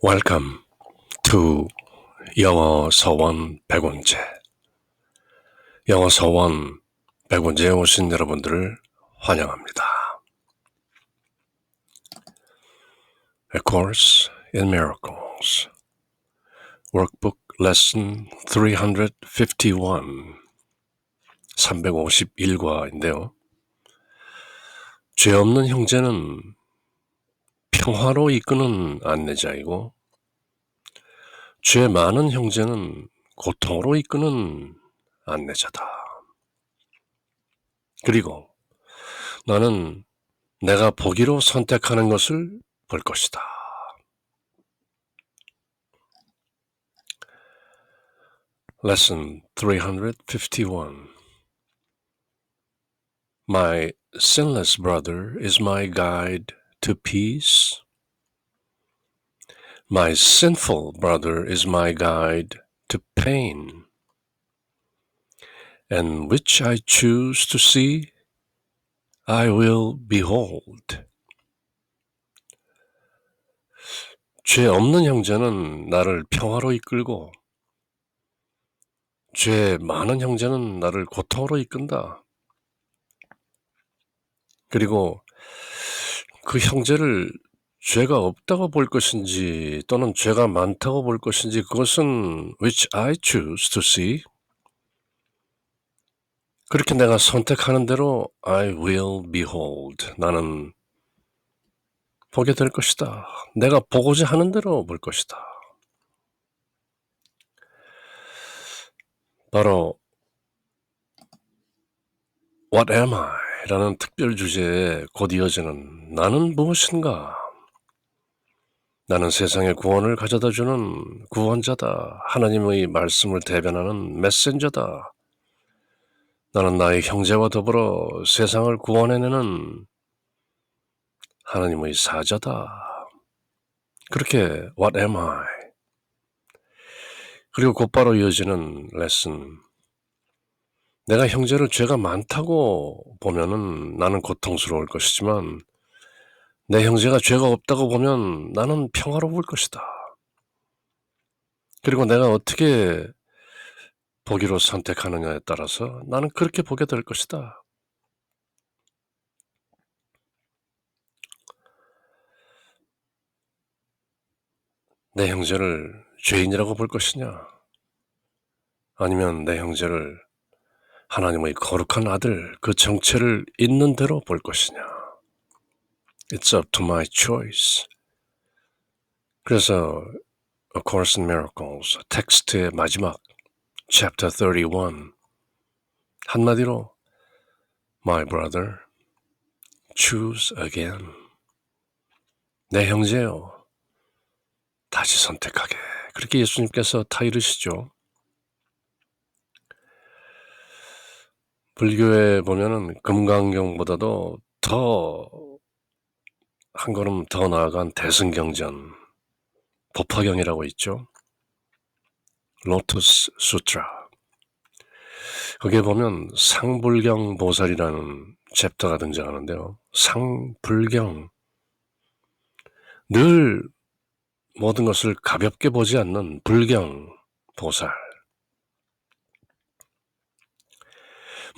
Welcome to 영어 서원 100원제. 영어 서원 100원제에 오신 여러분들을 환영합니다. A Course in Miracles Workbook Lesson 351 351과인데요. 죄 없는 형제는 평화로 이끄는 안내자이고 죄 많은 형제는 고통으로 이끄는 안내자다. 그리고 나는 내가 보기로 선택하는 것을 볼 것이다. Lesson 351 My sinless brother is my guide to peace. My sinful brother is my guide to pain. And which I choose to see, I will behold. 죄 없는 형제는 나를 평화로 이끌고 죄 많은 형제는 나를 고통으로 이끈다. 그리고 그 형제를 죄가 없다고 볼 것인지 또는 죄가 많다고 볼 것인지 그것은 which I choose to see. 그렇게 내가 선택하는 대로 I will behold. 나는 보게 될 것이다. 내가 보고자 하는 대로 볼 것이다. 바로 What am I? 라는 특별 주제에 곧 이어지는 나는 무엇인가? 나는 세상에 구원을 가져다주는 구원자다. 하나님의 말씀을 대변하는 메신저다. 나는 나의 형제와 더불어 세상을 구원해내는 하나님의 사자다. 그렇게 What am I? 그리고 곧바로 이어지는 레슨. 내가 형제를 죄가 많다고 보면은 나는 고통스러울 것이지만 내 형제가 죄가 없다고 보면 나는 평화로울 것이다. 그리고 내가 어떻게 보기로 선택하느냐에 따라서 나는 그렇게 보게 될 것이다. 내 형제를 죄인이라고 볼 것이냐? 아니면 내 형제를 하나님의 거룩한 아들, 그 정체를 있는 대로 볼 것이냐? It's up to my choice. 그래서 A Course in Miracles, 텍스트의 마지막 Chapter 31 한마디로 My brother, choose again. 내 형제요, 다시 선택하게. 그렇게 예수님께서 다 이르시죠. 불교에 보면은 금강경보다도 더 한 걸음 더 나아간 대승경전, 법화경이라고 있죠. 로투스 수트라. 거기에 보면 상불경 보살이라는 챕터가 등장하는데요. 상불경. 늘 모든 것을 가볍게 보지 않는 불경 보살.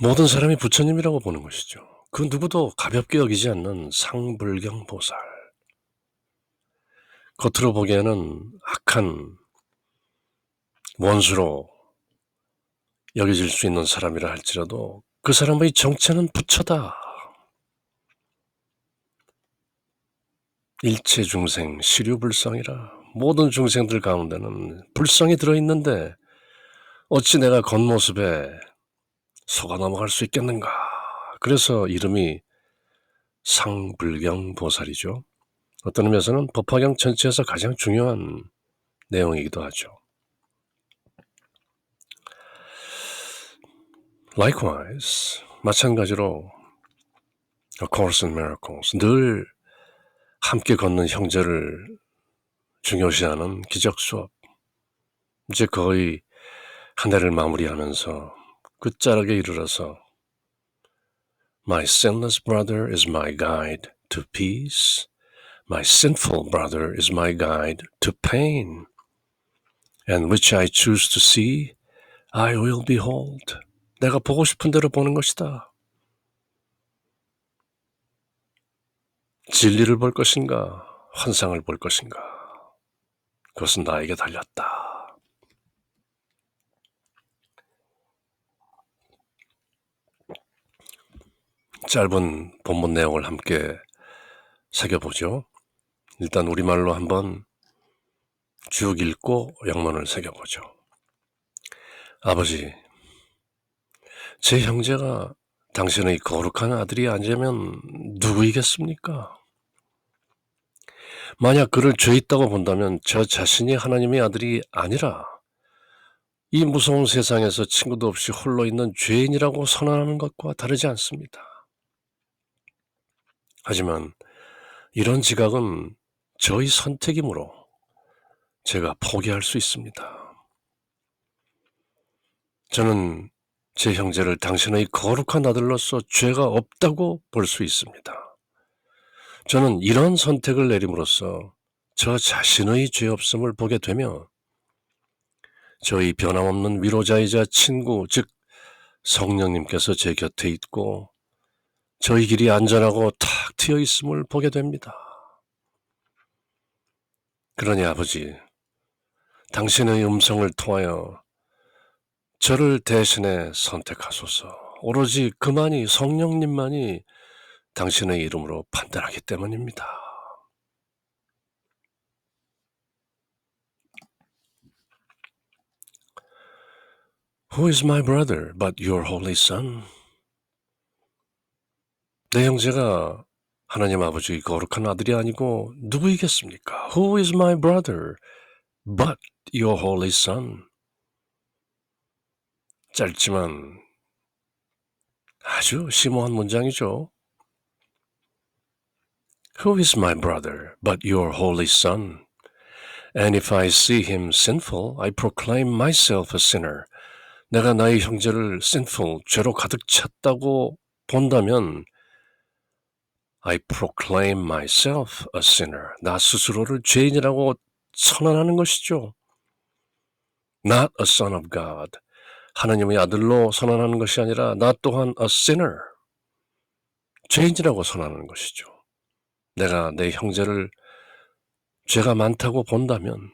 모든 사람이 부처님이라고 보는 것이죠. 그 누구도 가볍게 여기지 않는 상불경 보살. 겉으로 보기에는 악한 원수로 여겨질 수 있는 사람이라 할지라도 그 사람의 정체는 부처다. 일체 중생 시류불성이라. 모든 중생들 가운데는 불성이 들어있는데 어찌 내가 겉모습에 속아 넘어갈 수 있겠는가. 그래서 이름이 상불경 보살이죠. 어떤 의미에서는 법화경 전체에서 가장 중요한 내용이기도 하죠. Likewise, 마찬가지로 A Course in Miracles, 늘 함께 걷는 형제를 중요시하는 기적 수업. 이제 거의 한 해를 마무리하면서 끝자락에 이르러서 My sinless brother is my guide to peace. My sinful brother is my guide to pain, and which I choose to see, I will behold. 내가 보고 싶은 대로 보는 것이다. 진리를 볼 것인가, 환상을 볼 것인가, 그것은 나에게 달렸다. 짧은 본문 내용을 함께 새겨보죠. 일단 우리말로 한번 쭉 읽고 영문을 새겨보죠. 아버지, 제 형제가 당신의 거룩한 아들이 아니라면 누구이겠습니까? 만약 그를 죄 있다고 본다면 저 자신이 하나님의 아들이 아니라 이 무서운 세상에서 친구도 없이 홀로 있는 죄인이라고 선언하는 것과 다르지 않습니다. 하지만 이런 지각은 저의 선택이므로 제가 포기할 수 있습니다. 저는 제 형제를 당신의 거룩한 아들로서 죄가 없다고 볼 수 있습니다. 저는 이런 선택을 내림으로써 저 자신의 죄 없음을 보게 되며 저희 변함없는 위로자이자 친구, 즉 성령님께서 제 곁에 있고 저희 길이 안전하고 탁 트여 있음을 보게 됩니다. 그러니 아버지, 당신의 음성을 통하여 저를 대신해 선택하소서. 오로지 그만이, 성령님만이 당신의 이름으로 판단하기 때문입니다. Who is my brother but your holy son? 내 형제가 하나님 아버지의 거룩한 아들이 아니고 누구이겠습니까? Who is my brother but your holy son? 짧지만 아주 심오한 문장이죠. Who is my brother but your holy son? And if I see him sinful, I proclaim myself a sinner. 내가 나의 형제를 sinful, 죄로 가득 찼다고 본다면 I proclaim myself a sinner. 나 스스로를 죄인이라고 선언하는 것이죠. Not a son of God. 하나님의 아들로 선언하는 것이 아니라 나 또한 a sinner. 죄인이라고 선언하는 것이죠. 내가 내 형제를 죄가 많다고 본다면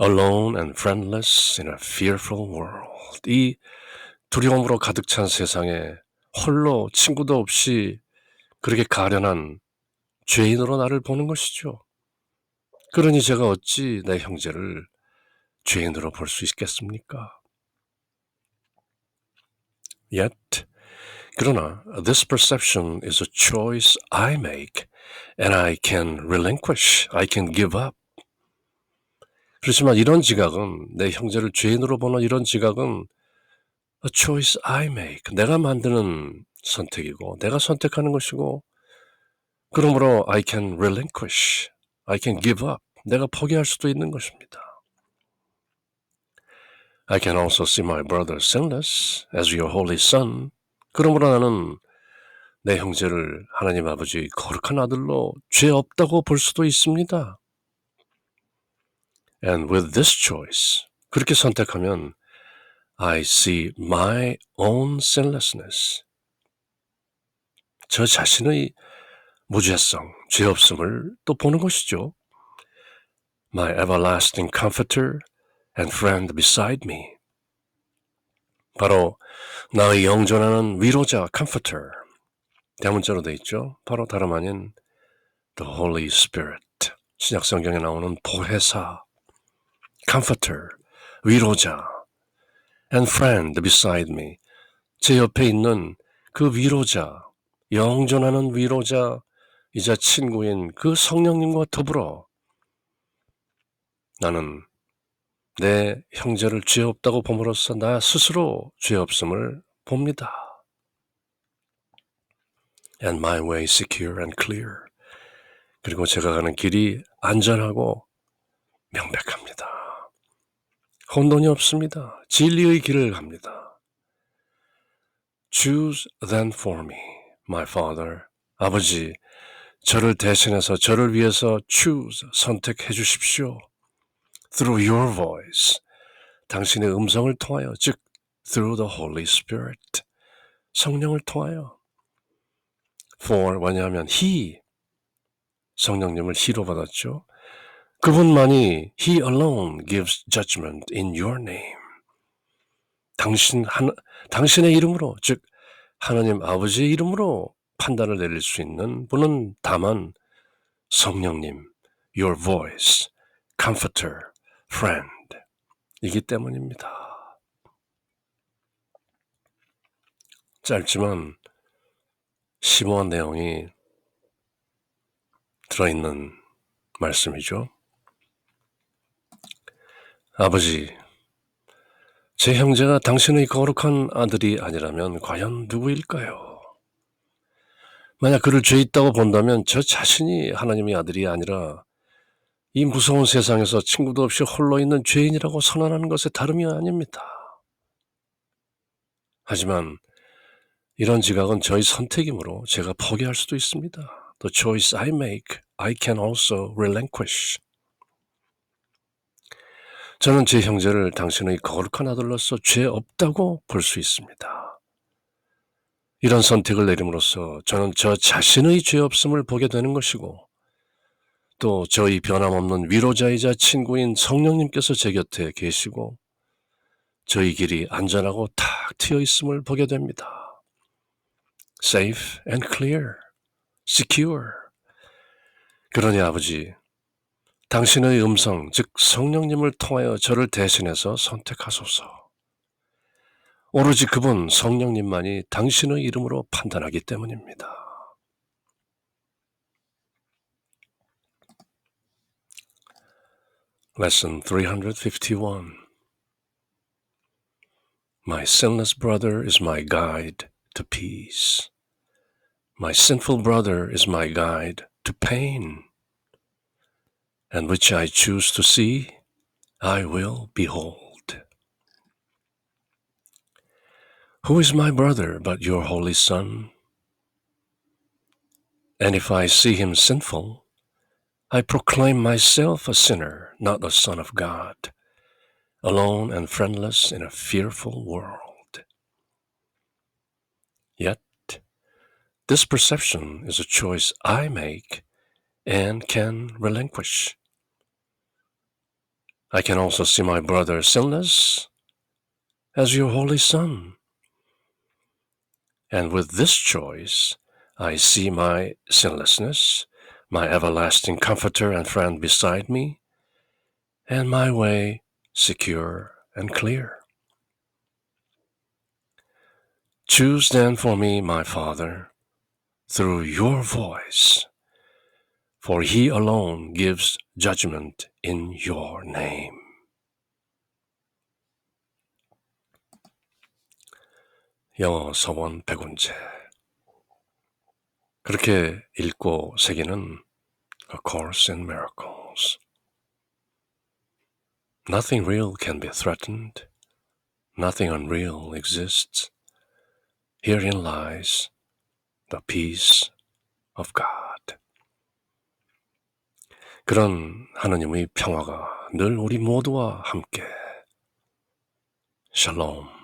alone and friendless in a fearful world. 이 두려움으로 가득 찬 세상에 홀로 친구도 없이 그렇게 가련한 죄인으로 나를 보는 것이죠. 그러니 제가 어찌 내 형제를 죄인으로 볼 수 있겠습니까? Yet, 그러나 this perception is a choice I make and I can relinquish, I can give up. 그렇지만 이런 지각은, 내 형제를 죄인으로 보는 이런 지각은 a choice I make, 내가 만드는 선택이고 내가 선택하는 것이고 그러므로 I can relinquish, I can give up, 내가 포기할 수도 있는 것입니다. I can also see my brother sinless as your holy son. 그러므로 나는 내 형제를 하나님 아버지의 거룩한 아들로 죄 없다고 볼 수도 있습니다. And with this choice, 그렇게 선택하면 I see my own sinlessness. 저 자신의 무죄성, 죄 없음을 또 보는 것이죠. My everlasting comforter and friend beside me. 바로 나의 영존하는 위로자, comforter. 대문자로 되어 있죠. 바로 다름 아닌 the Holy Spirit. 신약 성경에 나오는 보혜사, comforter, 위로자, and friend beside me. 제 옆에 있는 그 위로자, 영존하는 위로자, 이자 친구인 그 성령님과 더불어 나는 내 형제를 죄 없다고 봄으로써 나 스스로 죄 없음을 봅니다. And my way secure and clear. 그리고 제가 가는 길이 안전하고 명백합니다. 혼돈이 없습니다. 진리의 길을 갑니다. Choose then for me, my Father. 아버지, 저를 대신해서 저를 위해서 선택해 주십시오. Through your voice, 당신의 음성을 통하여, 즉 through the Holy Spirit, 성령을 통하여. For, 왜냐하면 He, 성령님을 He로 받았죠. 그분만이 He alone gives judgment in your name. 당신의 이름으로, 즉 하나님 아버지의 이름으로 판단을 내릴 수 있는 분은 다만 성령님, your voice, comforter, friend 이기 때문입니다. 짧지만 심오한 내용이 들어있는 말씀이죠. 아버지, 제 형제가 당신의 거룩한 아들이 아니라면 과연 누구일까요? 만약 그를 죄 있다고 본다면 저 자신이 하나님의 아들이 아니라 이 무서운 세상에서 친구도 없이 홀로 있는 죄인이라고 선언하는 것에 다름이 아닙니다. 하지만 이런 지각은 저의 선택이므로 제가 포기할 수도 있습니다. The choice I make, I can also relinquish. 저는 제 형제를 당신의 거룩한 아들로서 죄 없다고 볼 수 있습니다. 이런 선택을 내림으로써 저는 저 자신의 죄 없음을 보게 되는 것이고 또 저희 변함없는 위로자이자 친구인 성령님께서 제 곁에 계시고 저희 길이 안전하고 탁 트여 있음을 보게 됩니다. Safe and clear, secure. 그러니 아버지, 당신의 음성, 즉 성령님을 통하여 저를 대신해서 선택하소서. 오로지 그분 성령님만이 당신의 이름으로 판단하기 때문입니다. Lesson 351. My sinless brother is my guide to peace. My sinful brother is my guide to pain. And which I choose to see, I will behold. Who is my brother but your Holy Son? And if I see him sinful, I proclaim myself a sinner, not a son of God, alone and friendless in a fearful world. Yet, this perception is a choice I make and can relinquish. I can also see my brother sinless as your Holy Son. And with this choice, I see my sinlessness, my everlasting comforter and friend beside me, and my way secure and clear. Choose then for me, my Father, through your voice, for he alone gives judgment in your name. 영어 서원 100원제. 그렇게 읽고 새기는 A Course in Miracles. Nothing real can be threatened. Nothing unreal exists. Herein lies the peace of God. 그런 하나님의 평화가 늘 우리 모두와 함께. 샬롬.